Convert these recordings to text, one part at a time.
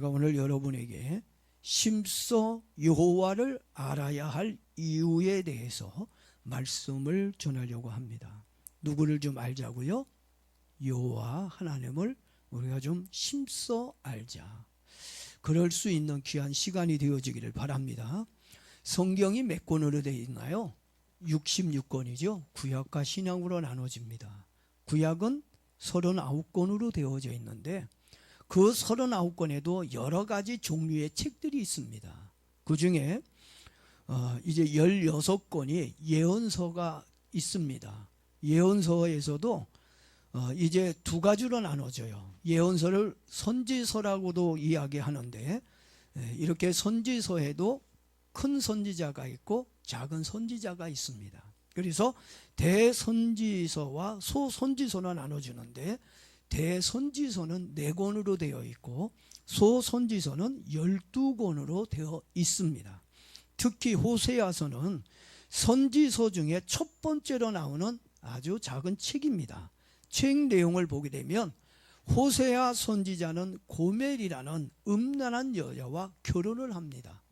제가 오늘 여러분에게 심서 여호와를 알아야 할 이유에 대해서 말씀을 전하려고 합니다. 누구를 좀 알자고요? 여호와 하나님을 우리가 좀 심서 알자. 그럴 수 있는 귀한 시간이 되어지기를 바랍니다. 성경이 몇 권으로 되어 있나요? 66권이죠. 구약과 신약으로 나눠집니다. 구약은 39권으로 되어져 있는데 그 39권에도 여러 가지 종류의 책들이 있습니다. 그 중에 이제 16권이 예언서가 있습니다. 예언서에서도 이제 두 가지로 나눠져요. 예언서를 선지서라고도 이야기하는데 이렇게 선지서에도 큰 선지자가 있고 작은 선지자가 있습니다. 그래서 대선지서와 소선지서로 나눠지는데 대선지서는 4권으로 되어 있고 소선지서는 12권으로 되어 있습니다. 특히 호세아서는 선지서 중에 첫 번째로 나오는 아주 작은 책입니다. 책 내용을 보게 되면 호세아 선지자는 고멜이라는 음란한 여자와 결혼을 합니다.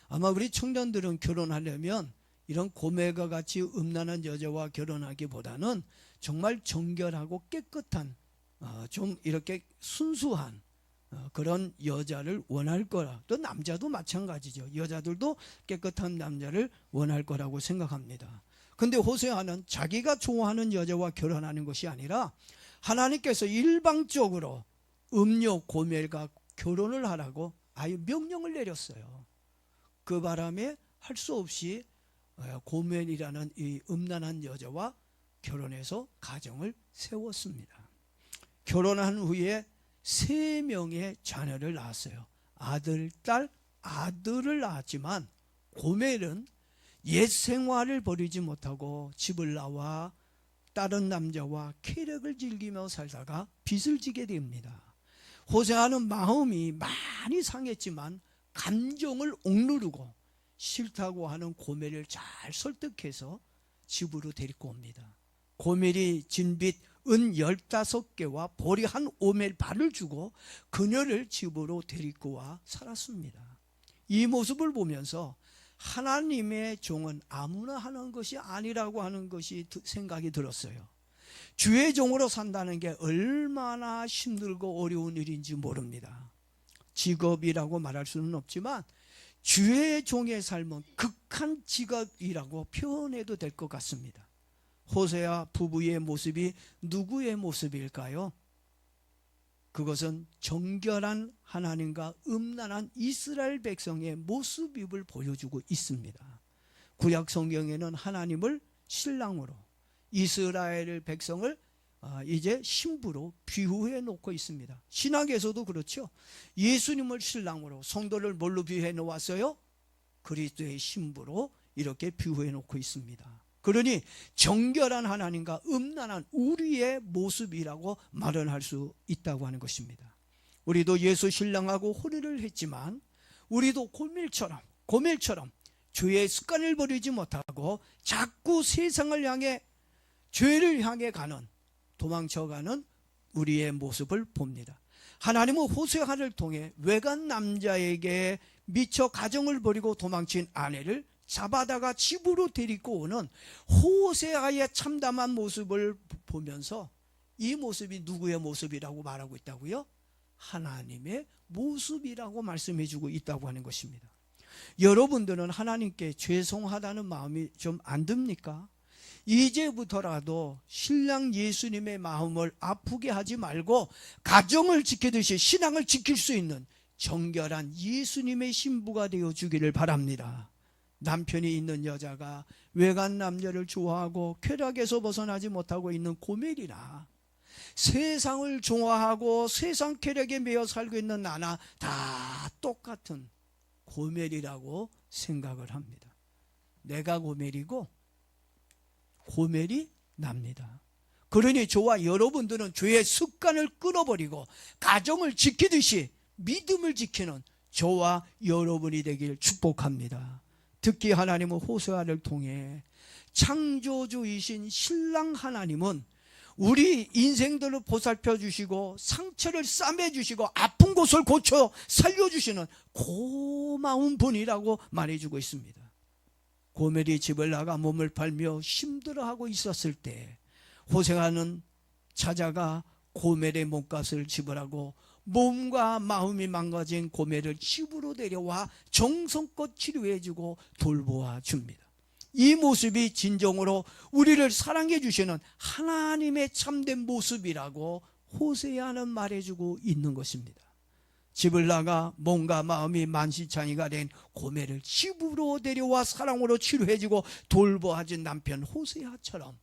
아마 우리 청년들은 결혼하려면 이런 고멜과 같이 음란한 여자와 결혼하기보다는 정말 정결하고 깨끗한 좀 이렇게 순수한 그런 여자를 원할 거라. 또 남자도 마찬가지죠. 여자들도 깨끗한 남자를 원할 거라고 생각합니다. 근데 호세아는 자기가 좋아하는 여자와 결혼하는 것이 아니라 하나님께서 일방적으로 음녀 고멜과 결혼을 하라고 아예 명령을 내렸어요. 그 바람에 할 수 없이 고멜이라는 이 음란한 여자와 결혼해서 가정을 세웠습니다. 결혼한 후에 3명의 자녀를 낳았어요. 아들, 딸, 아들을 낳았지만 고멜은 옛 생활을 버리지 못하고 집을 나와 다른 남자와 쾌락을 즐기며 살다가 빚을 지게 됩니다. 호세아는 마음이 많이 상했지만 감정을 억누르고 싫다고 하는 고멜을 잘 설득해서 집으로 데리고 옵니다. 고멜이 진 빚 은 15개와 보리 한 오멜 발을 주고 그녀를 집으로 데리고 와 살았습니다. 이 모습을 보면서 하나님의 종은 아무나 하는 것이 아니라고 하는 것이 생각이 들었어요. 주의 종으로 산다는 게 얼마나 힘들고 어려운 일인지 모릅니다. 직업이라고 말할 수는 없지만 주의 종의 삶은 극한 직업이라고 표현해도 될 것 같습니다. 호세아 부부의 모습이 누구의 모습일까요? 그것은 정결한 하나님과 음란한 이스라엘 백성의 모습을 보여주고 있습니다. 구약 성경에는 하나님을 신랑으로 이스라엘 백성을 이제 신부로 비유해 놓고 있습니다. 신학에서도 그렇죠. 예수님을 신랑으로 성도를 뭘로 비유해 놓았어요? 그리스도의 신부로 이렇게 비유해 놓고 있습니다. 그러니 정결한 하나님과 음란한 우리의 모습이라고 말을 할 수 있다고 하는 것입니다. 우리도 예수 신랑하고 혼인을 했지만 우리도 고멜처럼 죄의 습관을 버리지 못하고 자꾸 세상을 향해 죄를 향해 가는 도망쳐가는 우리의 모습을 봅니다. 하나님은 호세아를 통해 외간 남자에게 미쳐 가정을 버리고 도망친 아내를 잡아다가 집으로 데리고 오는 호세아의 참담한 모습을 보면서 이 모습이 누구의 모습이라고 말하고 있다고요? 하나님의 모습이라고 말씀해주고 있다고 하는 것입니다. 여러분들은 하나님께 죄송하다는 마음이 좀 안 듭니까? 이제부터라도 신랑 예수님의 마음을 아프게 하지 말고 가정을 지키듯이 신앙을 지킬 수 있는 정결한 예수님의 신부가 되어주기를 바랍니다. 남편이 있는 여자가 외간 남자를 좋아하고 쾌락에서 벗어나지 못하고 있는 고멜이나 세상을 좋아하고 세상 쾌락에 매여 살고 있는 나나 다 똑같은 고멜이라고 생각을 합니다. 내가 고멜이고 고멜이 납니다. 그러니 저와 여러분들은 죄의 습관을 끊어버리고 가정을 지키듯이 믿음을 지키는 저와 여러분이 되길 축복합니다. 특히 하나님은 호세아를 통해 창조주이신 신랑 하나님은 우리 인생들을 보살펴 주시고 상처를 싸매 주시고 아픈 곳을 고쳐 살려주시는 고마운 분이라고 말해주고 있습니다. 고멜이 집을 나가 몸을 팔며 힘들어하고 있었을 때 호세아는 찾아가 고멜의 몸값을 지불하고 몸과 마음이 망가진 고멜을 집으로 데려와 정성껏 치료해주고 돌보아 줍니다. 이 모습이 진정으로 우리를 사랑해 주시는 하나님의 참된 모습이라고 호세아는 말해주고 있는 것입니다. 집을 나가 몸과 마음이 만시창이가 된 고멜을 집으로 데려와 사랑으로 치료해주고 돌보아준 남편 호세아처럼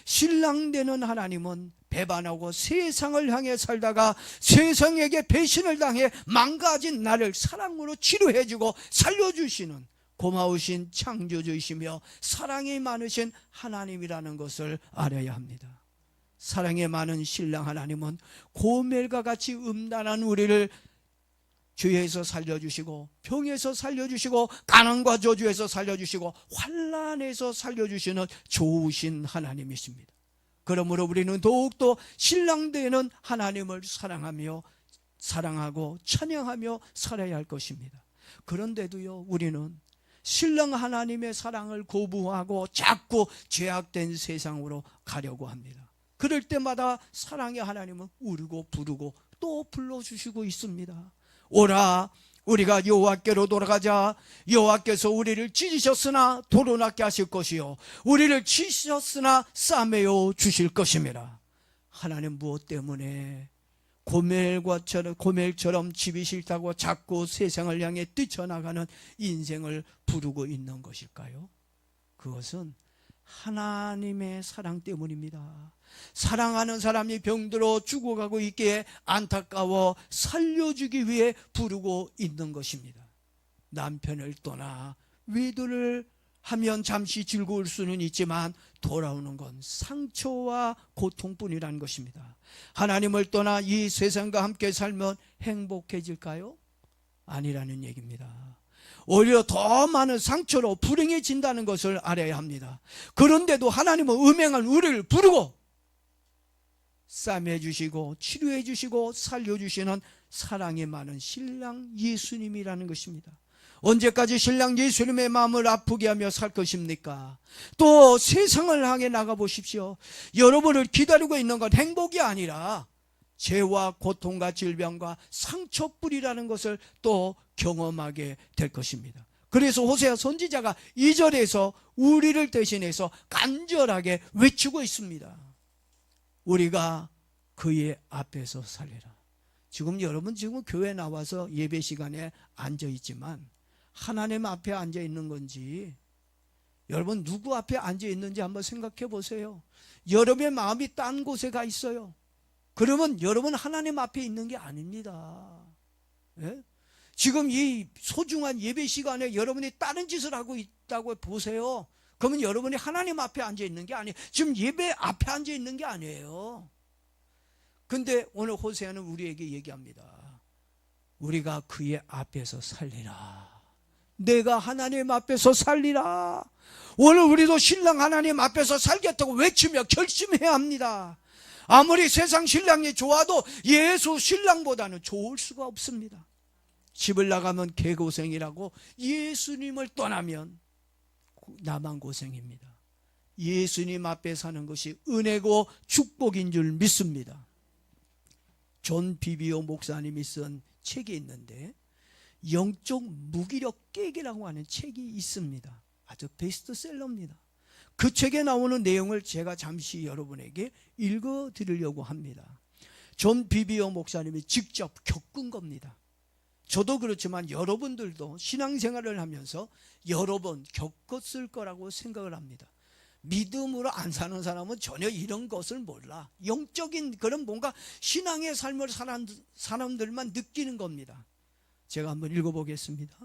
신랑 되는 하나님은 배반하고 세상을 향해 살다가 세상에게 배신을 당해 망가진 나를 사랑으로 치료해주고 살려주시는 고마우신 창조주이시며 사랑이 많으신 하나님이라는 것을 알아야 합니다. 사랑이 많은 신랑 하나님은 고멜과 같이 음란한 우리를 죄에서 살려주시고 병에서 살려주시고 가난과 저주에서 살려주시고 환난에서 살려주시는 좋으신 하나님이십니다. 그러므로 우리는 더욱더 신랑 되는 하나님을 사랑하고 찬양하며 살아야 할 것입니다. 그런데도요, 우리는 신랑 하나님의 사랑을 거부하고 자꾸 죄악된 세상으로 가려고 합니다. 그럴 때마다 사랑의 하나님은 울고 부르고 또 불러주시고 있습니다. 오라, 우리가 여호와께로 돌아가자. 여호와께서 우리를 찢으셨으나 도로낫게 하실 것이요 우리를 치셨으나 싸매어 주실 것임이라. 하나님 무엇 때문에 고멜처럼 집이 싫다고 자꾸 세상을 향해 뛰쳐나가는 인생을 부르고 있는 것일까요? 그것은 하나님의 사랑 때문입니다. 사랑하는 사람이 병들어 죽어가고 있기에 안타까워 살려주기 위해 부르고 있는 것입니다. 남편을 떠나 위도를 하면 잠시 즐거울 수는 있지만 돌아오는 건 상처와 고통뿐이라는 것입니다. 하나님을 떠나 이 세상과 함께 살면 행복해질까요? 아니라는 얘기입니다. 오히려 더 많은 상처로 불행해진다는 것을 알아야 합니다. 그런데도 하나님은 음행한 우리를 부르고 싸매주시고 치료해주시고 살려주시는 사랑이 많은 신랑 예수님이라는 것입니다. 언제까지 신랑 예수님의 마음을 아프게 하며 살 것입니까? 또 세상을 향해 나가보십시오. 여러분을 기다리고 있는 건 행복이 아니라 죄와 고통과 질병과 상처뿐이라는 것을 또 경험하게 될 것입니다. 그래서 호세아 선지자가 2절에서 우리를 대신해서 간절하게 외치고 있습니다. 우리가 그의 앞에서 살리라. 여러분 교회 나와서 예배 시간에 앉아 있지만 하나님 앞에 앉아 있는 건지, 여러분 누구 앞에 앉아 있는지 한번 생각해 보세요. 여러분의 마음이 딴 곳에 가 있어요. 그러면 여러분 하나님 앞에 있는 게 아닙니다. 예? 지금 이 소중한 예배 시간에 여러분이 다른 짓을 하고 있다고 보세요. 그러면 여러분이 하나님 앞에 앉아 있는 게 아니에요. 지금 예배 앞에 앉아 있는 게 아니에요. 근데 오늘 호세아는 우리에게 얘기합니다. 우리가 그의 앞에서 살리라. 내가 하나님 앞에서 살리라. 오늘 우리도 신랑 하나님 앞에서 살겠다고 외치며 결심해야 합니다. 아무리 세상 신랑이 좋아도 예수 신랑보다는 좋을 수가 없습니다. 집을 나가면 개고생이라고 예수님을 떠나면 나만 고생입니다. 예수님 앞에 사는 것이 은혜고 축복인 줄 믿습니다. 존 비비오 목사님이 쓴 책이 있는데 영적 무기력 깨기라고 하는 책이 있습니다. 아주 베스트셀러입니다. 그 책에 나오는 내용을 제가 잠시 여러분에게 읽어드리려고 합니다. 존 비비오 목사님이 직접 겪은 겁니다. 저도 그렇지만 여러분들도 신앙생활을 하면서 여러 번 겪었을 거라고 생각을 합니다. 믿음으로 안 사는 사람은 전혀 이런 것을 몰라. 영적인 그런 뭔가 신앙의 삶을 사람들만 느끼는 겁니다. 제가 한번 읽어보겠습니다.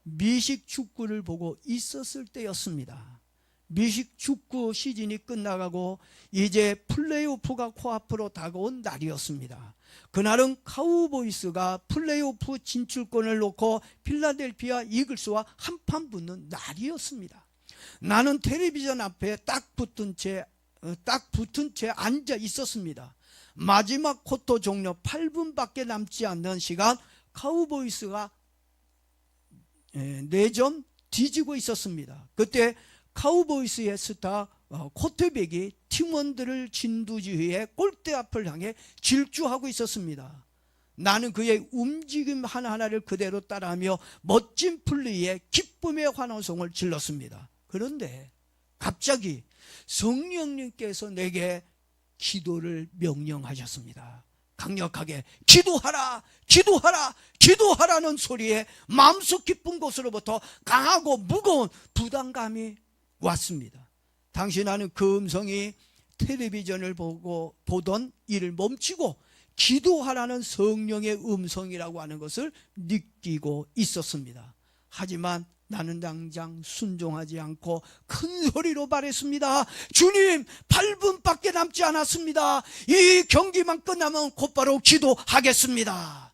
미식 축구를 보고 있었을 때였습니다. 미식 축구 시즌이 끝나가고 이제 플레이오프가 코앞으로 다가온 날이었습니다. 그날은 카우보이스가 플레이오프 진출권을 놓고 필라델피아 이글스와 한판 붙는 날이었습니다. 나는 텔레비전 앞에 딱 붙은 채 딱 붙은 채 앉아 있었습니다. 마지막 쿼터 종료 8분밖에 남지 않는 시간, 카우보이스가 4점 뒤지고 있었습니다. 그때 카우보이스의 스타 쿼터백이 팀원들을 진두지휘해 골대 앞을 향해 질주하고 있었습니다. 나는 그의 움직임 하나하나를 그대로 따라하며 멋진 플레이에 기쁨의 환호성을 질렀습니다. 그런데 갑자기 성령님께서 내게 기도를 명령하셨습니다. 강력하게 기도하라, 기도하라, 기도하라는 소리에 마음속 깊은 곳으로부터 강하고 무거운 부담감이 왔습니다. 당시 나는 그 음성이 텔레비전을 보던 일을 멈추고 기도하라는 성령의 음성이라고 하는 것을 느끼고 있었습니다. 하지만 나는 당장 순종하지 않고 큰 소리로 말했습니다. 주님, 8분밖에 남지 않았습니다. 이 경기만 끝나면 곧바로 기도하겠습니다.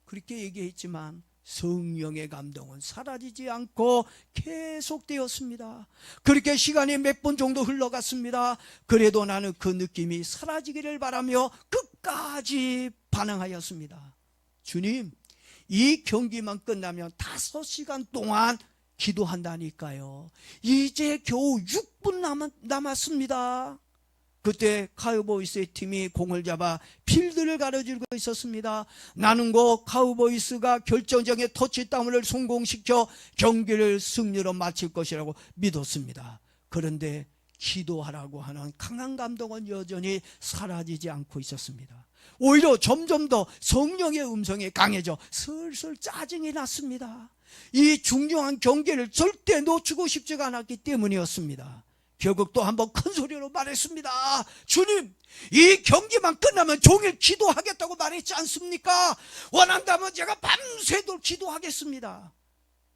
그렇게 얘기했지만 성령의 감동은 사라지지 않고 계속되었습니다. 그렇게 시간이 몇 분 정도 흘러갔습니다. 그래도 나는 그 느낌이 사라지기를 바라며 끝까지 반응하였습니다. 주님, 이 경기만 끝나면 5시간 동안 기도한다니까요. 이제 겨우 6분 남았습니다. 그때 카우보이스의 팀이 공을 잡아 필드를 가로지르고 있었습니다. 나는 곧 카우보이스가 결정적인 터치다운을 성공시켜 경기를 승리로 마칠 것이라고 믿었습니다. 그런데 기도하라고 하는 강한 감동은 여전히 사라지지 않고 있었습니다. 오히려 점점 더 성령의 음성이 강해져 슬슬 짜증이 났습니다. 이 중요한 경기를 절대 놓치고 싶지가 않았기 때문이었습니다. 결국 또 한번 큰 소리로 말했습니다. 주님, 이 경기만 끝나면 종일 기도하겠다고 말했지 않습니까? 원한다면 제가 밤새도록 기도하겠습니다.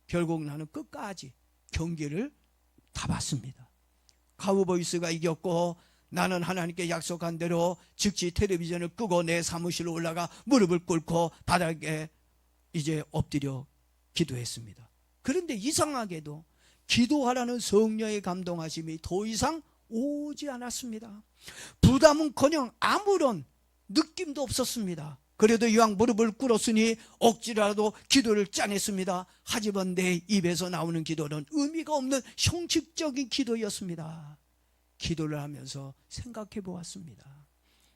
결국 나는 끝까지 경기를 다 봤습니다. 카우보이스가 이겼고 나는 하나님께 약속한 대로 즉시 텔레비전을 끄고 내 사무실로 올라가 무릎을 꿇고 바닥에 이제 엎드려 기도했습니다. 그런데 이상하게도 기도하라는 성령의 감동하심이 더 이상 오지 않았습니다. 부담은커녕 아무런 느낌도 없었습니다. 그래도 이왕 무릎을 꿇었으니 억지라도 기도를 짜냈습니다. 하지만 내 입에서 나오는 기도는 의미가 없는 형식적인 기도였습니다. 기도를 하면서 생각해 보았습니다.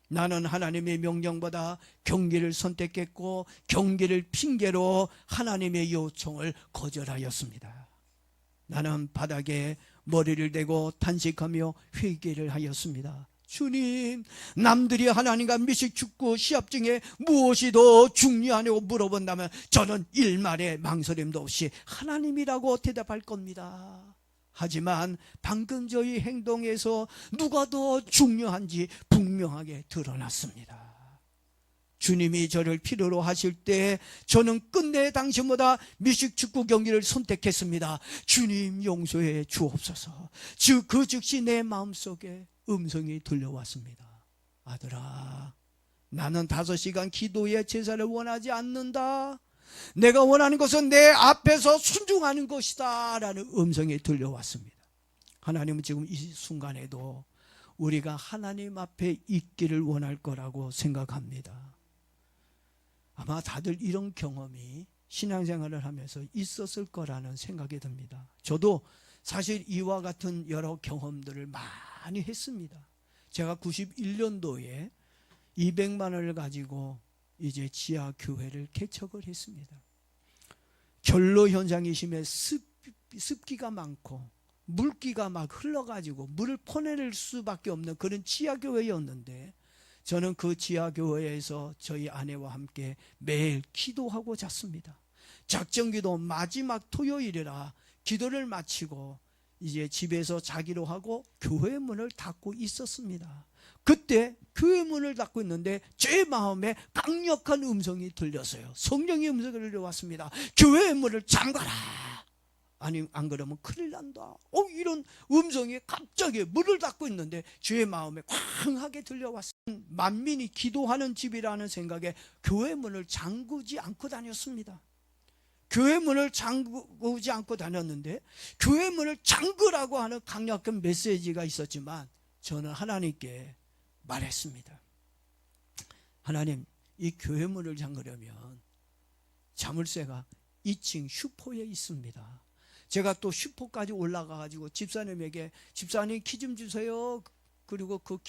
나는 하나님의 명령보다 경기를 선택했고 경기를 핑계로 하나님의 요청을 거절하였습니다. 나는 바닥에 머리를 대고 단식하며 회개를 하였습니다. 주님, 남들이 하나님과 미식축구 시합 중에 무엇이 더 중요하냐고 물어본다면 저는 일말의 망설임도 없이 하나님이라고 대답할 겁니다. 하지만 방금 저희 행동에서 누가 더 중요한지 분명하게 드러났습니다. 주님이 저를 필요로 하실 때 저는 끝내 당신보다 미식축구 경기를 선택했습니다. 주님, 용서해 주옵소서. 그 즉시 내 마음속에 음성이 들려왔습니다. 아들아, 나는 5시간 기도의 제사를 원하지 않는다. 내가 원하는 것은 내 앞에서 순종하는 것이다 라는 음성이 들려왔습니다. 하나님은 지금 이 순간에도 우리가 하나님 앞에 있기를 원할 거라고 생각합니다. 아마 다들 이런 경험이 신앙생활을 하면서 있었을 거라는 생각이 듭니다. 저도 사실 이와 같은 여러 경험들을 많이 했습니다. 제가 91년도에 200만 원을 가지고 이제 지하 교회를 개척을 했습니다. 결로 현상이 심해 습기가 많고 물기가 막 흘러가지고 물을 퍼내릴 수밖에 없는 그런 지하 교회였는데 저는 그 지하 교회에서 저희 아내와 함께 매일 기도하고 잤습니다. 작정기도 마지막 토요일이라 기도를 마치고 이제 집에서 자기로 하고 교회 문을 닫고 있었습니다. 그때 교회 문을 닫고 있는데 제 마음에 강력한 음성이 들렸어요. 성령의 음성이 들려왔습니다. 교회 문을 잠가라. 아니 안 그러면 큰일 난다. 이런 음성이 갑자기 문을 닫고 있는데 제 마음에 강하게 들려왔어요. 만민이 기도하는 집이라는 생각에 교회 문을 잠그지 않고 다녔습니다. 교회 문을 잠그지 않고 다녔는데 교회 문을 잠그라고 하는 강력한 메시지가 있었지만 저는 하나님께 말했습니다. 하나님, 이 교회 문을 잠그려면 자물쇠가 2층 슈퍼에 있습니다. 제가 또 슈퍼까지 올라가 가지고 집사님에게 집사님 키 좀 주세요. 그리고 그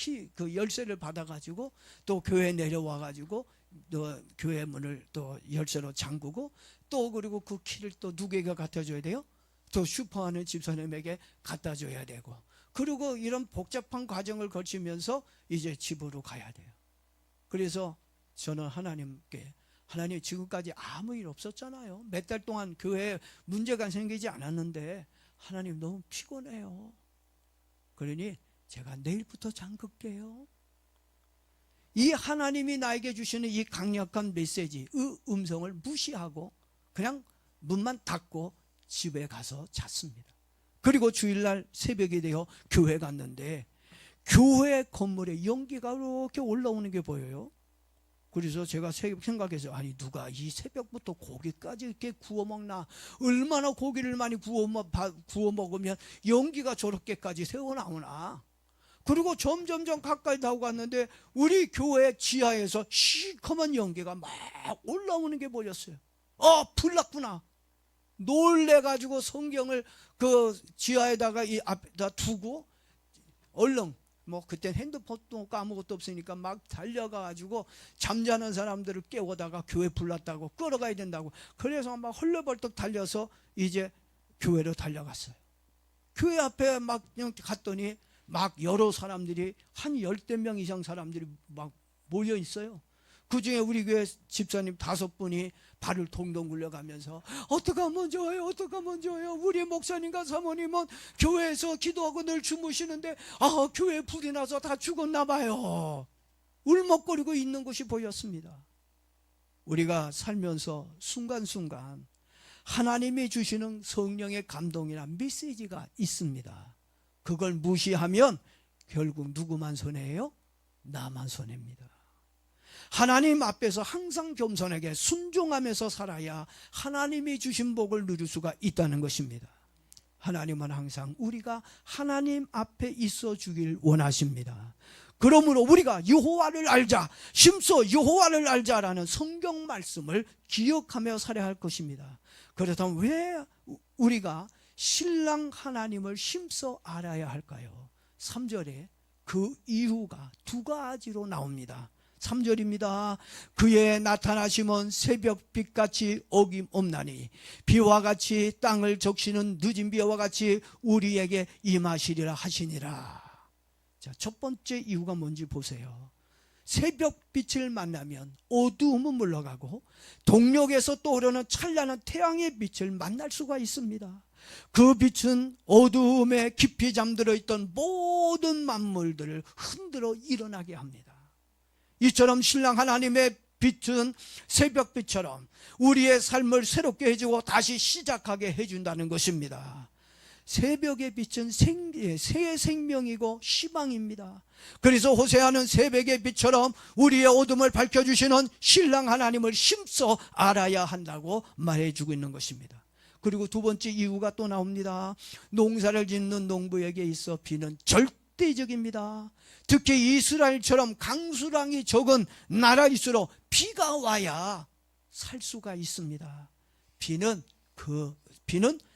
열쇠를 받아 가지고 또 교회 내려와 가지고 또 교회 문을 또 열쇠로 잠그고 또 그리고 그 키를 또 누구에게 갖다 줘야 돼요? 또 슈퍼하는 집사님에게 갖다 줘야 되고, 그리고 이런 복잡한 과정을 거치면서 이제 집으로 가야 돼요. 그래서 저는 하나님께, 하나님 지금까지 아무 일 없었잖아요. 몇 달 동안 교회에 문제가 생기지 않았는데 하나님 너무 피곤해요. 그러니 제가 내일부터 잠글게요. 이 하나님이 나에게 주시는 이 강력한 메시지의 음성을 무시하고 그냥 문만 닫고 집에 가서 잤습니다. 그리고 주일날 새벽이 되어 교회 갔는데 교회 건물에 연기가 이렇게 올라오는 게 보여요. 그래서 제가 생각해서, 아니 누가 이 새벽부터 고기까지 이렇게 구워 먹나, 얼마나 고기를 많이 구워 먹으면 연기가 저렇게까지 새어 나오나. 그리고 점점점 가까이 다가갔는데 우리 교회 지하에서 시커먼 연기가 막 올라오는 게 보였어요. 불났구나. 놀래가지고 성경을 그 지하에다가 이 앞에다 두고 얼른, 그땐 핸드폰도 아무것도 없으니까 막 달려가가지고 잠자는 사람들을 깨우다가 교회 불났다고 끌어가야 된다고, 그래서 막 헐레벌떡 달려서 이제 교회로 달려갔어요. 교회 앞에 막 갔더니 막 여러 사람들이 한 10대 명 이상 사람들이 막 모여 있어요. 그 중에 우리 교회 집사님 5분이 발을 동동 굴려가면서 어떻게 하면 좋아요, 어떻게 하면 좋아요. 우리 목사님과 사모님은 교회에서 기도하고 늘 주무시는데 교회에 불이 나서 다 죽었나 봐요. 울먹거리고 있는 것이 보였습니다. 우리가 살면서 순간순간 하나님이 주시는 성령의 감동이나 메시지가 있습니다. 그걸 무시하면 결국 누구만 손해예요? 나만 손해입니다. 하나님 앞에서 항상 겸손하게 순종하면서 살아야 하나님이 주신 복을 누릴 수가 있다는 것입니다. 하나님은 항상 우리가 하나님 앞에 있어 주길 원하십니다. 그러므로 우리가 여호와를 알자, 심써 여호와를 알자라는 성경 말씀을 기억하며 살아야 할 것입니다. 그렇다면 왜 우리가 신랑 하나님을 심써 알아야 할까요? 3절에 그 이유가 2가지로 나옵니다. 3절입니다. 그의 나타나심은 새벽빛같이 어김없나니 비와 같이 땅을 적시는 늦은 비와 같이 우리에게 임하시리라 하시니라. 자, 첫 번째 이유가 뭔지 보세요. 새벽빛을 만나면 어두움은 물러가고 동력에서 떠오르는 찬란한 태양의 빛을 만날 수가 있습니다. 그 빛은 어두움에 깊이 잠들어 있던 모든 만물들을 흔들어 일어나게 합니다. 이처럼 신랑 하나님의 빛은 새벽빛처럼 우리의 삶을 새롭게 해주고 다시 시작하게 해준다는 것입니다. 새벽의 빛은 새 생명이고 희망입니다. 그래서 호세아는 새벽의 빛처럼 우리의 어둠을 밝혀주시는 신랑 하나님을 힘써 알아야 한다고 말해주고 있는 것입니다. 그리고 2번째 이유가 또 나옵니다. 농사를 짓는 농부에게 있어 비는 절대적입니다. 특히 이스라엘처럼 강수량이 적은 나라일수록 비가 와야 살 수가 있습니다. 비는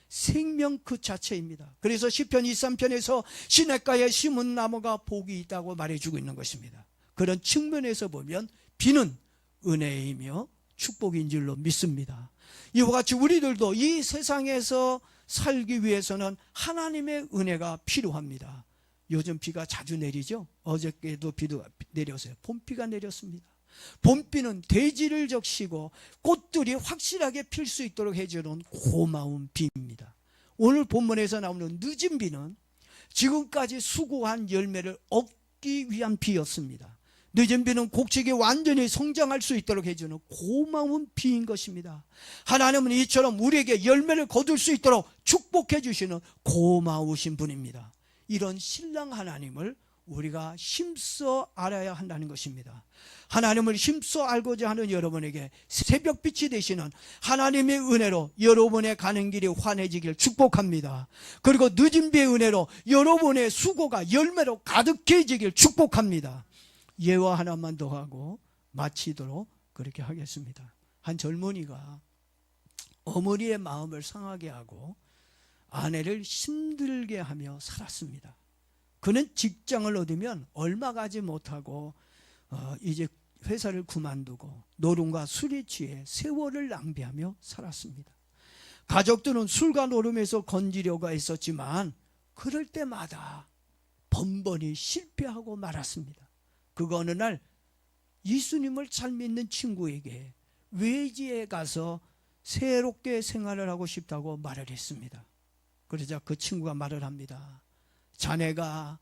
생명 그 자체입니다. 그래서 시편 23편에서 시냇가에 심은 나무가 복이 있다고 말해주고 있는 것입니다. 그런 측면에서 보면 비는 은혜이며 축복인 줄로 믿습니다. 이와 같이 우리들도 이 세상에서 살기 위해서는 하나님의 은혜가 필요합니다. 요즘 비가 자주 내리죠. 어저께도 비도 내렸어요. 봄비가 내렸습니다. 봄비는 대지를 적시고 꽃들이 확실하게 필 수 있도록 해주는 고마운 비입니다. 오늘 본문에서 나오는 늦은 비는 지금까지 수고한 열매를 얻기 위한 비였습니다. 늦은 비는 곡식이 완전히 성장할 수 있도록 해주는 고마운 비인 것입니다. 하나님은 이처럼 우리에게 열매를 거둘 수 있도록 축복해 주시는 고마우신 분입니다. 이런 신랑 하나님을 우리가 힘써 알아야 한다는 것입니다. 하나님을 힘써 알고자 하는 여러분에게 새벽빛이 되시는 하나님의 은혜로 여러분의 가는 길이 환해지길 축복합니다. 그리고 늦은 비의 은혜로 여러분의 수고가 열매로 가득해지길 축복합니다. 예화 하나만 더 하고 마치도록 그렇게 하겠습니다. 한 젊은이가 어머니의 마음을 상하게 하고 아내를 힘들게 하며 살았습니다. 그는 직장을 얻으면 얼마 가지 못하고 이제 회사를 그만두고 노름과 술에 취해 세월을 낭비하며 살았습니다. 가족들은 술과 노름에서 건지려고 했었지만 그럴 때마다 번번이 실패하고 말았습니다. 그가 어느 날 예수님을 잘 믿는 친구에게 외지에 가서 새롭게 생활을 하고 싶다고 말을 했습니다. 그러자 그 친구가 말을 합니다. 자네가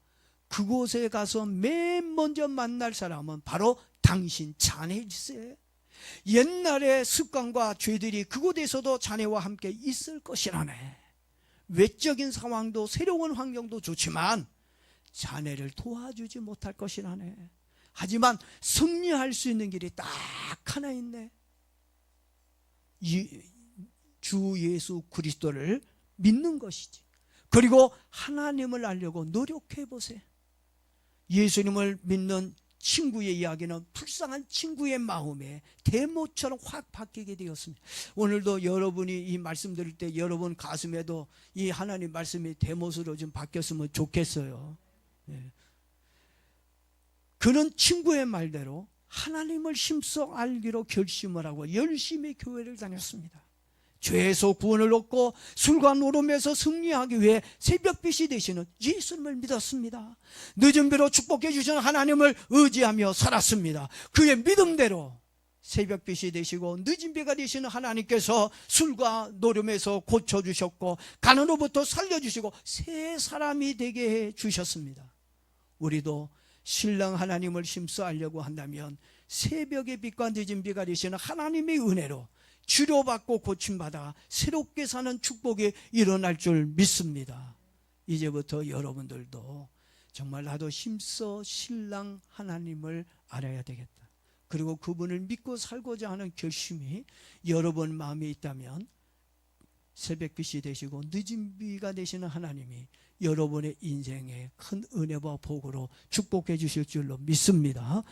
그곳에 가서 맨 먼저 만날 사람은 바로 당신 자네일세. 옛날의 습관과 죄들이 그곳에서도 자네와 함께 있을 것이라네. 외적인 상황도 새로운 환경도 좋지만 자네를 도와주지 못할 것이라네. 하지만 승리할 수 있는 길이 딱 하나 있네. 주 예수 그리스도를 믿는 것이지. 그리고 하나님을 알려고 노력해 보세요. 예수님을 믿는 친구의 이야기는 불쌍한 친구의 마음에 대모처럼 확 바뀌게 되었습니다. 오늘도 여러분이 이 말씀 들을 때 여러분 가슴에도 이 하나님 말씀이 대못으로 좀 바뀌었으면 좋겠어요. 예. 그는 친구의 말대로 하나님을 힘써 알기로 결심을 하고 열심히 교회를 다녔습니다. 죄에서 구원을 얻고 술과 노름에서 승리하기 위해 새벽빛이 되시는 예수님을 믿었습니다. 늦은 비로 축복해 주시는 하나님을 의지하며 살았습니다. 그의 믿음대로 새벽빛이 되시고 늦은 비가 되시는 하나님께서 술과 노름에서 고쳐주셨고 가난으로부터 살려주시고 새 사람이 되게 해주셨습니다. 우리도 신랑 하나님을 힘써 알려고 한다면 새벽의 빛과 늦은 비가 되시는 하나님의 은혜로 치료받고 고침받아 새롭게 사는 축복이 일어날 줄 믿습니다. 이제부터 여러분들도 정말 나도 힘써 신랑 하나님을 알아야 되겠다. 그리고 그분을 믿고 살고자 하는 결심이 여러분 마음에 있다면 새벽빛이 되시고 늦은 비가 되시는 하나님이 여러분의 인생에 큰 은혜와 복으로 축복해 주실 줄로 믿습니다.